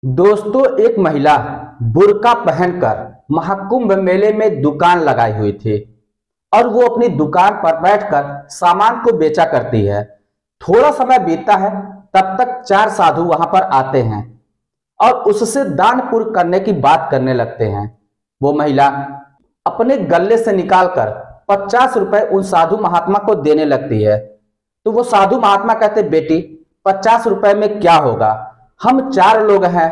दोस्तों, एक महिला बुर्का पहनकर महाकुंभ मेले में दुकान लगाई हुई थी और वो अपनी दुकान पर बैठकर सामान को बेचा करती है। थोड़ा समय बीतता है, तब तक चार साधु वहां पर आते हैं और उससे दान पुण्य करने की बात करने लगते हैं। वो महिला अपने गल्ले से निकालकर 50 रुपए उन साधु महात्मा को देने लगती है। तो वो साधु महात्मा कहते, बेटी 50 रुपए में क्या होगा, हम चार लोग हैं,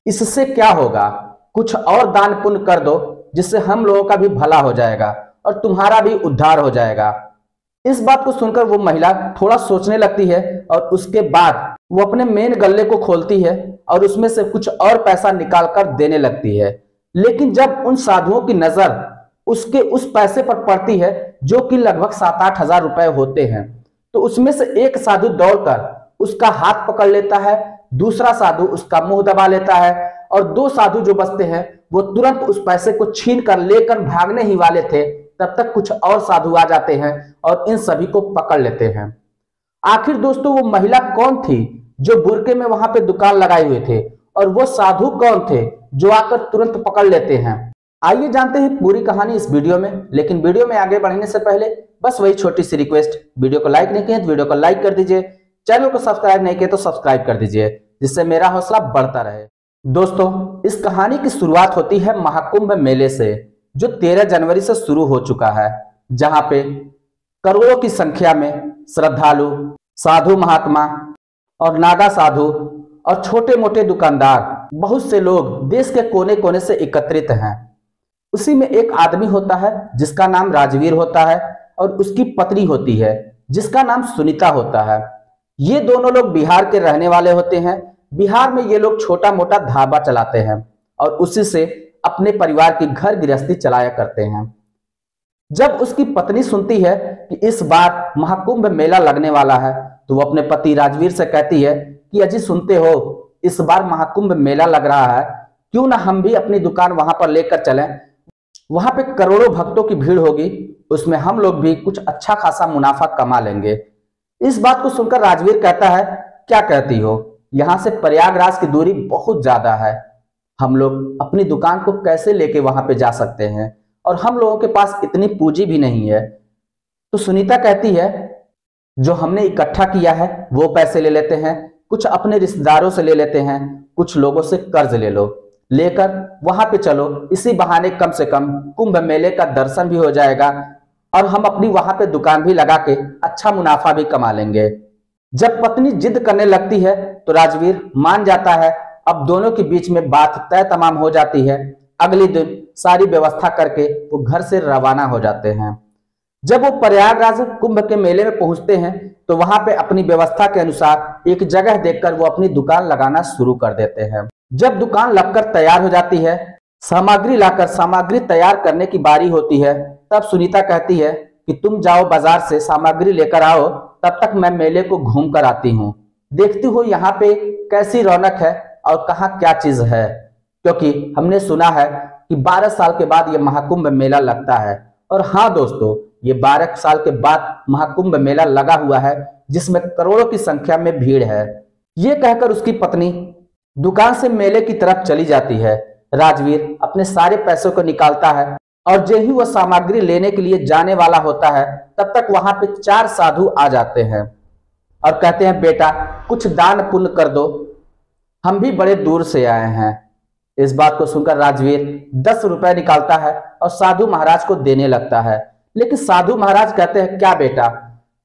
इससे क्या होगा, कुछ और दान पुण्य कर दो जिससे हम लोगों का भी भला हो जाएगा और तुम्हारा भी उद्धार हो जाएगा। इस बात को सुनकर वो महिला थोड़ा सोचने लगती है और उसके बाद वो अपने मेन गल्ले को खोलती है और उसमें से कुछ और पैसा निकालकर देने लगती है। लेकिन जब उन साधुओं की नजर उसके उस पैसे पर पड़ती है जो कि लगभग 7-8 हजार रुपए होते हैं, तो उसमें से एक साधु दौड़कर उसका हाथ पकड़ लेता है, दूसरा साधु उसका मुंह दबा लेता है और दो साधु जो बचते हैं वो तुरंत उस पैसे को छीन कर लेकर भागने ही वाले थे। तब तक कुछ और साधु आ जाते हैं और इन सभी को पकड़ लेते हैं। आखिर दोस्तों, वो महिला कौन थी जो बुरके में वहां पे दुकान लगाए हुए थे, और वो साधु कौन थे जो आकर तुरंत पकड़ लेते हैं? आइए जानते हैं पूरी कहानी इस वीडियो में। लेकिन वीडियो में आगे बढ़ने से पहले बस वही छोटी सी रिक्वेस्ट, वीडियो को लाइक नहीं किए तो वीडियो को लाइक कर दीजिए, चैनल को सब्सक्राइब नहीं किए तो सब्सक्राइब कर दीजिए, जिससे मेरा हौसला बढ़ता रहे। दोस्तों, इस कहानी की शुरुआत होती है महाकुंभ मेले से, जो 13 जनवरी से शुरू हो चुका है, जहां पे करोड़ों की संख्या में श्रद्धालु, साधु महात्मा और नागा साधु और छोटे मोटे दुकानदार, बहुत से लोग देश के कोने कोने से एकत्रित हैं। उसी में एक आदमी होता है जिसका नाम राजवीर होता है और उसकी पत्नी होती है जिसका नाम सुनीता होता है। ये दोनों लोग बिहार के रहने वाले होते हैं। बिहार में ये लोग छोटा मोटा ढाबा चलाते हैं और उसी से अपने परिवार की घर गृहस्थी चलाया करते हैं। जब उसकी पत्नी सुनती है कि इस बार महाकुंभ मेला लगने वाला है, तो वो अपने पति राजवीर से कहती है कि अजी सुनते हो, इस बार महाकुंभ मेला लग रहा है, क्यों ना हम भी अपनी दुकान वहां पर लेकर चलें, वहां पे करोड़ों भक्तों की भीड़ होगी, उसमें हम लोग भी कुछ अच्छा खासा मुनाफा कमा लेंगे। इस बात को सुनकर राजवीर कहता है, क्या कहती हो, यहां से प्रयागराज की दूरी बहुत ज्यादा है, हम लोग अपनी दुकान को कैसे लेके वहां पे जा सकते हैं, और हम लोगों के पास इतनी पूंजी भी नहीं है। तो सुनीता कहती है, जो हमने इकट्ठा किया है वो पैसे ले लेते हैं, कुछ अपने रिश्तेदारों से ले लेते हैं, कुछ लोगों से कर्ज ले लो, लेकर वहां पे चलो, इसी बहाने कम से कम कुंभ मेले का दर्शन भी हो जाएगा और हम अपनी वहां पे दुकान भी लगा के अच्छा मुनाफा भी कमा लेंगे। जब पत्नी जिद करने लगती है तो राजवीर मान जाता है। अब दोनों के बीच में बात तय तमाम हो जाती है। अगले दिन सारी व्यवस्था करके वो घर से रवाना हो जाते हैं। जब वो प्रयागराज कुंभ के मेले में पहुंचते हैं तो वहां पे अपनी व्यवस्था के अनुसार एक जगह देखकर वो अपनी दुकान लगाना शुरू कर देते हैं। जब दुकान लगकर तैयार हो जाती है, सामग्री लाकर सामग्री तैयार करने की बारी होती है, तब सुनीता कहती है कि तुम जाओ बाजार से सामग्री लेकर आओ, तब तक मैं मेले को घूम कर आती हूँ, देखती हूँ यहाँ पे कैसी रौनक है और कहाँ क्या चीज है, क्योंकि हमने सुना है कि 12 साल के बाद ये महाकुंभ मेला लगता है। और हाँ दोस्तों, ये 12 साल के बाद महाकुंभ मेला लगा हुआ है, जिसमें करोड़ों की संख्या में भीड़ है। ये कहकर उसकी पत्नी दुकान से मेले की तरफ चली जाती है। राजवीर अपने सारे पैसों को निकालता है और जो ही वह सामग्री लेने के लिए जाने वाला होता है, तब तक वहां पे 4 साधु आ जाते हैं और कहते हैं, बेटा कुछ दान पुण्य कर दो, हम भी बड़े दूर से आए हैं। इस बात को सुनकर राजवीर 10 रुपए निकालता है और साधु महाराज को देने लगता है। लेकिन साधु महाराज कहते हैं, क्या बेटा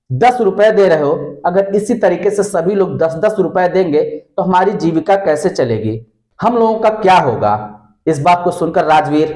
10 रुपए दे रहे हो, अगर इसी तरीके से सभी लोग 10-10 रुपए देंगे तो हमारी जीविका कैसे चलेगी, हम लोगों का क्या होगा। इस बात को सुनकर राजवीर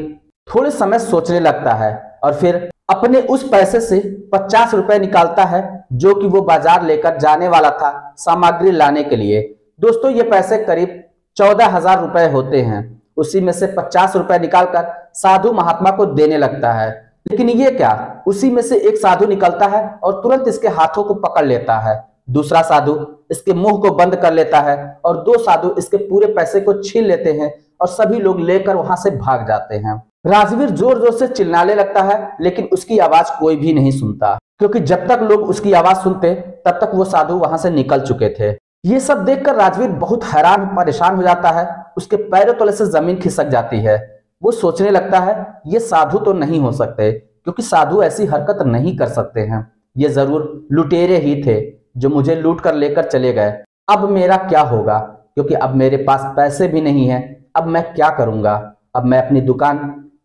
थोड़े समय सोचने लगता है और फिर अपने उस पैसे से 50 रुपए निकालता है, जो कि वो बाजार लेकर जाने वाला था सामग्री लाने के लिए। दोस्तों, ये पैसे करीब 14,000 रुपए होते हैं। उसी में से 50 रुपए निकालकर साधु महात्मा को देने लगता है। लेकिन ये क्या, उसी में से एक साधु निकलता है और तुरंत इसके हाथों को पकड़ लेता है, दूसरा साधु इसके मुंह को बंद कर लेता है और दो साधु इसके पूरे पैसे को छीन लेते हैं और सभी लोग लेकर वहां से भाग जाते हैं। राजवीर जोर जोर से चिल्लाने लगता है, लेकिन उसकी आवाज कोई भी नहीं सुनता, क्योंकि जब तक लोग उसकी आवाज सुनते तब तक वो साधु वहां से निकल चुके थे। ये सब देखकर राजवीर बहुत हैरान परेशान हो जाता है उसके पैरों तले से जमीन खिसक जाती है। वो सोचने लगता है ये साधु तो नहीं हो सकते, क्योंकि साधु ऐसी हरकत नहीं कर सकते हैं। ये जरूर लुटेरे ही थे जो मुझे लूट कर लेकर चले गए। अब मेरा क्या होगा, क्योंकि अब मेरे पास पैसे भी नहीं है। अब मैं क्या करूंगा? अब मैं अपनी दुकान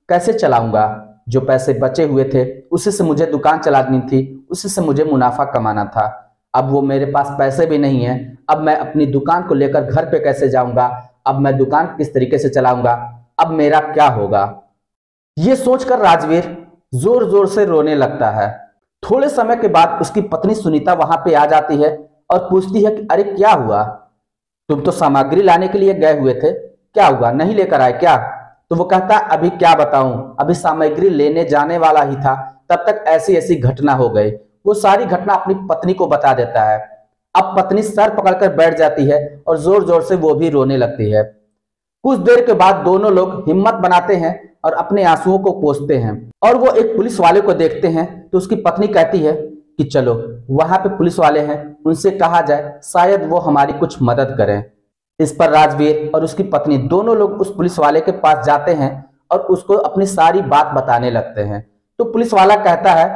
कैसे चलाऊंगा? जो पैसे बचे हुए थे उसी से मुझे दुकान चलानी थी, उसी से मुझे मुनाफा कमाना था। अब वो मेरे पास पैसे भी नहीं है। अब मैं अपनी दुकान को लेकर घर पे कैसे जाऊंगा? अब मैं दुकान किस तरीके से चलाऊंगा? अब मेरा क्या होगा? ये सोचकर राजवीर जोर जोर से रोने लगता है। थोड़े समय के बाद उसकी पत्नी सुनीता वहां पे आ जाती है और पूछती है कि अरे क्या हुआ? तुम तो सामग्री लाने के लिए गए हुए थे, क्या हुआ, नहीं लेकर आए क्या? तो वो कहता है अभी क्या बताऊं, अभी सामग्री लेने जाने वाला ही था, तब तक ऐसी ऐसी घटना हो गई। वो सारी घटना अपनी पत्नी को बता देता है। अब पत्नी सर पकड़कर बैठ जाती है और जोर जोर से वो भी रोने लगती है। कुछ देर के बाद दोनों लोग हिम्मत बनाते हैं और अपने आंसुओं को पोंछते हैं, और वो एक पुलिस वाले को देखते हैं। तो उसकी पत्नी कहती है कि चलो वहां पे पुलिस वाले हैं, उनसे कहा जाए, शायद वो हमारी कुछ मदद करें। इस पर राजवीर और उसकी पत्नी दोनों लोग उस पुलिस वाले के पास जाते हैं और उसको अपनी सारी बात बताने लगते हैं। तो पुलिस वाला कहता है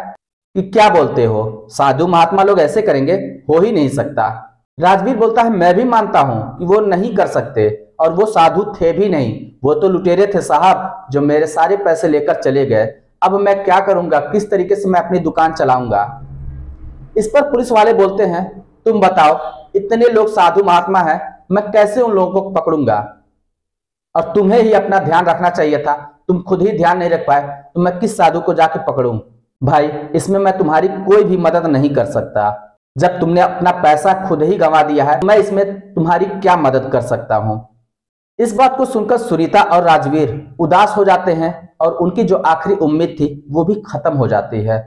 कि क्या बोलते हो, साधु महात्मा लोग ऐसे करेंगे? हो ही नहीं सकता। राजवीर बोलता है मैं भी मानता हूं कि वो नहीं कर सकते, और वो साधु थे भी नहीं, वो तो लुटेरे थे साहब, जो मेरे सारे पैसे लेकर चले गए। अब मैं क्या करूंगा, किस तरीके से मैं अपनी दुकान चलाऊंगा? इस पर पुलिस वाले बोलते हैं तुम बताओ, इतने लोग साधु महात्मा हैं, मैं कैसे उन लोगों को पकड़ूंगा? और तुम्हें ही अपना ध्यान रखना चाहिए था, तुम खुद ही ध्यान नहीं रख पाए, तो मैं किस साधु को जाके पकड़ूं? भाई इसमें मैं तुम्हारी कोई भी मदद नहीं कर सकता। जब तुमने अपना पैसा खुद ही गंवा दिया है, मैं इसमें तुम्हारी क्या मदद कर सकता हूं? इस बात को सुनकर सुनीता और राजवीर उदास हो जाते हैं और उनकी जो आखिरी उम्मीद थी वो भी खत्म हो जाती है।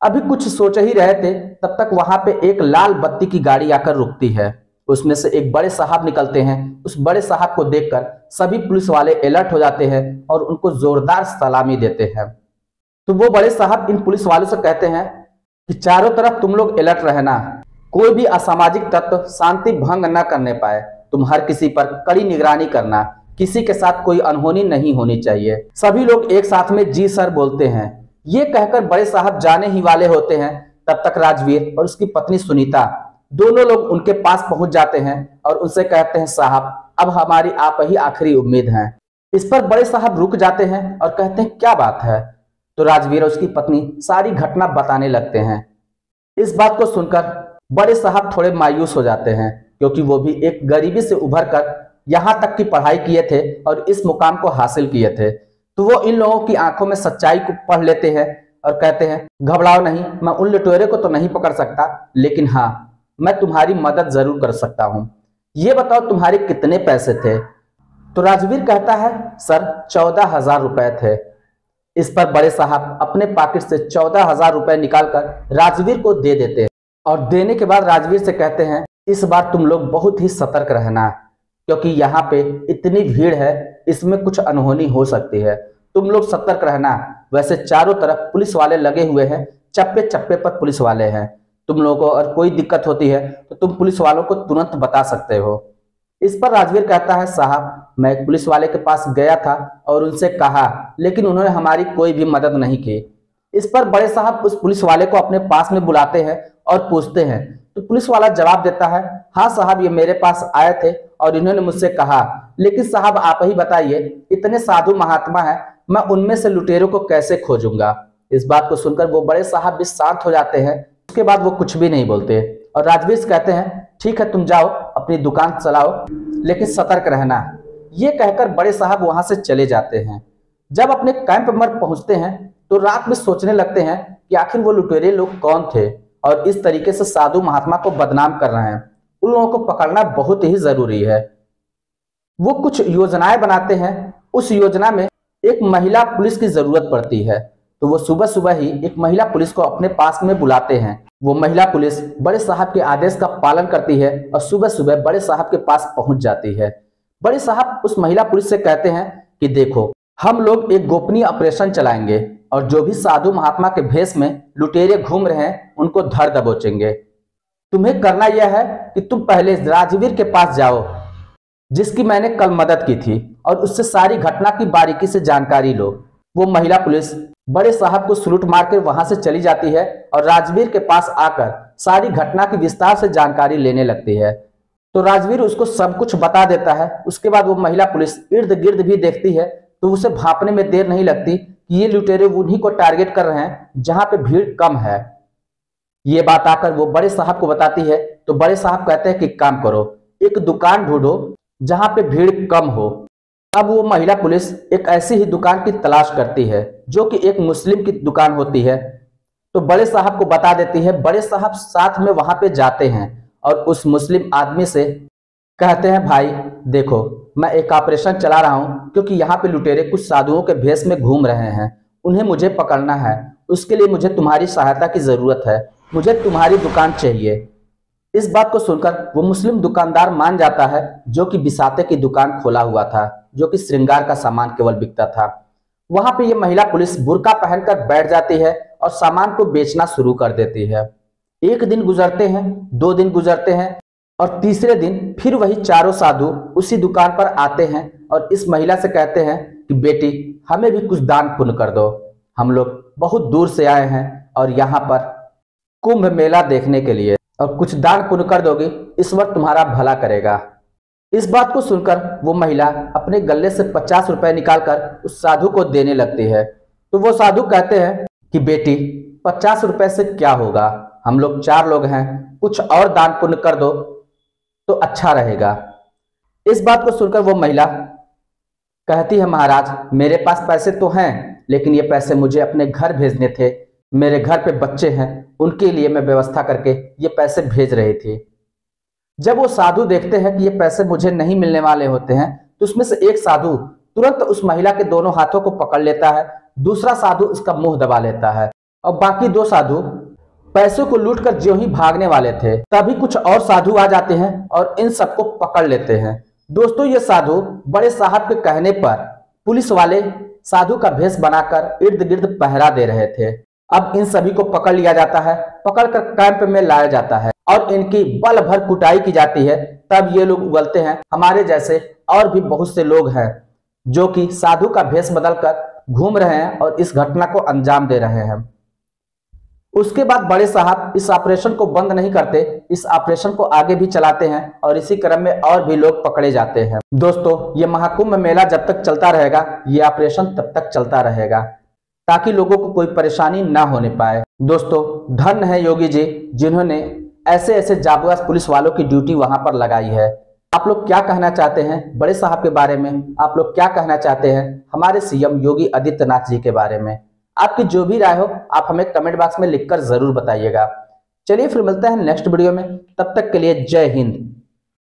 अभी कुछ सोच ही रहे थे, तब तक वहां पे एक लाल बत्ती की गाड़ी आकर रुकती है। उसमें से एक बड़े साहब निकलते हैं। उस बड़े साहब को देखकर सभी पुलिस वाले अलर्ट हो जाते हैं और उनको जोरदार सलामी देते हैं। तो वो बड़े साहब इन पुलिस वालों से कहते हैं कि चारों तरफ तुम लोग अलर्ट रहना, कोई भी असामाजिक तत्व शांति भंग न करने पाए। तुम हर किसी पर कड़ी निगरानी करना, किसी के साथ कोई अनहोनी नहीं होनी चाहिए। सभी लोग एक साथ में जी सर बोलते हैं। ये कहकर बड़े साहब जाने ही वाले होते हैं, तब तक राजवीर और उसकी पत्नी सुनीता दोनों लोग उनके पास पहुंच जाते हैं और उनसे कहते हैं साहब अब हमारी आप ही आखिरी उम्मीद है। इस पर बड़े साहब रुक जाते हैं और कहते हैं क्या बात है? तो राजवीर और उसकी पत्नी सारी घटना बताने लगते हैं। इस बात को सुनकर बड़े साहब थोड़े मायूस हो जाते हैं, क्योंकि वो भी एक गरीबी से उभर कर यहाँ तक की पढ़ाई किए थे और इस मुकाम को हासिल किए थे। तो वो इन लोगों की आंखों में सच्चाई को पढ़ लेते हैं और कहते हैं घबराओ नहीं, मैं उन लुटेरे को तो नहीं पकड़ सकता, लेकिन हाँ मैं तुम्हारी मदद जरूर कर सकता हूं। ये बताओ तुम्हारे कितने पैसे थे? तो राजवीर कहता है सर 14,000 रुपए थे। इस पर बड़े साहब अपने पॉकेट से 14,000 रुपए निकालकर राजवीर को दे देते हैं, और देने के बाद राजवीर से कहते हैं इस बार तुम लोग बहुत ही सतर्क रहना, क्योंकि यहाँ पे इतनी भीड़ है, इसमें कुछ अनहोनी हो सकती है, तुम लोग सतर्क रहना। वैसे चारों तरफ पुलिस वाले लगे हुए हैं, चप्पे चप्पे पर पुलिस वाले हैं। तुम लोगों को अगर कोई दिक्कत होती है तो तुम पुलिस वालों को तुरंत बता सकते हो। इस पर राजवीर कहता है साहब मैं एक पुलिस वाले के पास गया था और उनसे कहा, लेकिन उन्होंने हमारी कोई भी मदद नहीं की। इस पर बड़े साहब उस पुलिस वाले को अपने पास में बुलाते हैं और पूछते हैं। तो पुलिस वाला जवाब देता है हाँ साहब ये मेरे पास आए थे और इन्होंने मुझसे कहा, लेकिन साहब आप ही बताइए इतने साधु महात्मा हैं, मैं उनमें से लुटेरों को कैसे खोजूंगा? इस बात को सुनकर वो बड़े साहब भी शांत हो जाते हैं। उसके बाद वो कुछ भी नहीं बोलते और राजवीर से कहते हैं ठीक है तुम जाओ अपनी दुकान चलाओ, लेकिन सतर्क रहना। ये कहकर बड़े साहब वहां से चले जाते हैं। जब अपने कैंप पर पहुंचते हैं तो रात में सोचने लगते हैं कि आखिर वो लुटेरे लोग कौन थे और इस तरीके से साधु महात्मा को बदनाम कर रहे हैं। उन लोगों को पकड़ना बहुत ही जरूरी है। वो कुछ योजनाएं बनाते हैं। उस योजना में एक महिला पुलिस की जरूरत पड़ती है, तो वो सुबह सुबह ही एक महिला पुलिस को अपने पास में बुलाते हैं। वो महिला पुलिस बड़े साहब के आदेश का पालन करती है और सुबह सुबह बड़े साहब के पास पहुंच जाती है। बड़े साहब उस महिला पुलिस से कहते हैं कि देखो हम लोग एक गोपनीय ऑपरेशन चलाएंगे और जो भी साधु महात्मा के भेष में लुटेरे घूम रहे हैं उनको धर दबोचेंगे। तुम्हें करना यह है कि तुम पहले राजवीर के पास जाओ जिसकी मैंने कल मदद की थी, और उससे सारी घटना की बारीकी से जानकारी लो। वो महिला पुलिस बड़े साहब को सलूट मारकर वहां से चली जाती है और राजवीर के पास आकर सारी घटना की विस्तार से जानकारी लेने लगती है। तो राजवीर उसको सब कुछ बता देता है। उसके बाद वो महिला पुलिस इर्द गिर्द भी देखती है, तो उसे भांपने में देर नहीं लगती कि ये लुटेरे उन्हीं को टारगेट कर रहे हैं जहां पे भीड़ कम है। ये बात आकर वो बड़े साहब को बताती है, तो बड़े साहब कहते हैं कि काम करो, एक दुकान ढूंढो जहां पे भीड़ कम हो। अब वो महिला पुलिस एक ऐसी ही दुकान की तलाश करती है जो कि एक मुस्लिम की दुकान होती है। तो बड़े साहब को बता देती है। बड़े साहब साथ में वहां पे जाते हैं और उस मुस्लिम आदमी से कहते हैं, भाई देखो, मैं एक ऑपरेशन चला रहा हूं क्योंकि यहाँ पे लुटेरे कुछ साधुओं के भेष में घूम रहे हैं, उन्हें मुझे पकड़ना है। उसके लिए मुझे तुम्हारी सहायता की जरूरत है, मुझे तुम्हारी दुकान चाहिए। इस बात को सुनकर वो मुस्लिम दुकानदार मान जाता है, जो कि बिसाते की दुकान खोला हुआ था, जो कि श्रृंगार का सामान केवल बिकता था। वहां पे ये महिला पुलिस बुर्का पहनकर बैठ जाती है और सामान को बेचना शुरू कर देती है। एक दिन गुजरते हैं, 2 दिन गुजरते हैं, और तीसरे दिन फिर वही चारों साधु उसी दुकान पर आते हैं और इस महिला से कहते हैं कि बेटी, हमें भी कुछ दान पुण्य कर दो, हम लोग बहुत दूर से आए हैं और यहाँ पर कुंभ मेला देखने के लिए, और कुछ दान पुण्य कर दोगे, ईश्वर तुम्हारा भला करेगा। इस बात को सुनकर वो महिला अपने गले से 50 रुपए निकालकर उस साधु को देने लगती है। तो वो साधु कहते हैं कि बेटी, 50 रुपए से क्या होगा, हम लोग 4 लोग हैं, कुछ और दान पुण्य कर दो तो अच्छा रहेगा। इस बात को सुनकर वो महिला कहती है, महाराज मेरे पास पैसे तो हैं, लेकिन ये पैसे मुझे अपने घर भेजने थे, मेरे घर पे बच्चे हैं, उनके लिए मैं व्यवस्था करके ये पैसे भेज रही थी। जब वो साधु देखते हैं कि ये पैसे मुझे नहीं मिलने वाले होते हैं, तो उसमें से एक साधु तुरंत उस महिला के दोनों हाथों को पकड़ लेता है, दूसरा साधु उसका मुंह दबा लेता है, और बाकी 2 साधु पैसों को लूटकर ज्यों ही भागने वाले थे, तभी कुछ और साधु आ जाते हैं और इन सबको पकड़ लेते हैं। दोस्तों, ये साधु बड़े साहब के कहने पर पुलिस वाले साधु का भेष बनाकर इर्द गिर्द पहरा दे रहे थे। अब इन सभी को पकड़ लिया जाता है, पकड़कर कैंप में लाया जाता है और इनकी बल भर कुटाई की जाती है। तब ये लोग उगलते हैं। हमारे जैसे और भी बहुत से लोग हैं जो कि साधु का भेष बदलकर घूम रहे हैं और इस घटना को अंजाम दे रहे हैं। उसके बाद बड़े साहब इस ऑपरेशन को बंद नहीं करते, इस ऑपरेशन को आगे भी चलाते हैं और इसी क्रम में और भी लोग पकड़े जाते हैं। दोस्तों, ये महाकुंभ मेला जब तक चलता रहेगा, ये ऑपरेशन तब तक चलता रहेगा, ताकि लोगों को कोई परेशानी ना होने पाए। दोस्तों, धन्य है योगी जी जिन्होंने ऐसे ऐसे जाबाज पुलिस वालों की ड्यूटी वहां पर लगाई है। आप लोग क्या कहना चाहते हैं बड़े साहब के बारे में? आप लोग क्या कहना चाहते हैं हमारे सीएम योगी आदित्यनाथ जी के बारे में? आपकी जो भी राय हो आप हमें कमेंट बॉक्स में लिखकर जरूर बताइएगा। चलिए फिर मिलते हैं नेक्स्ट वीडियो में, तब तक के लिए जय हिंद।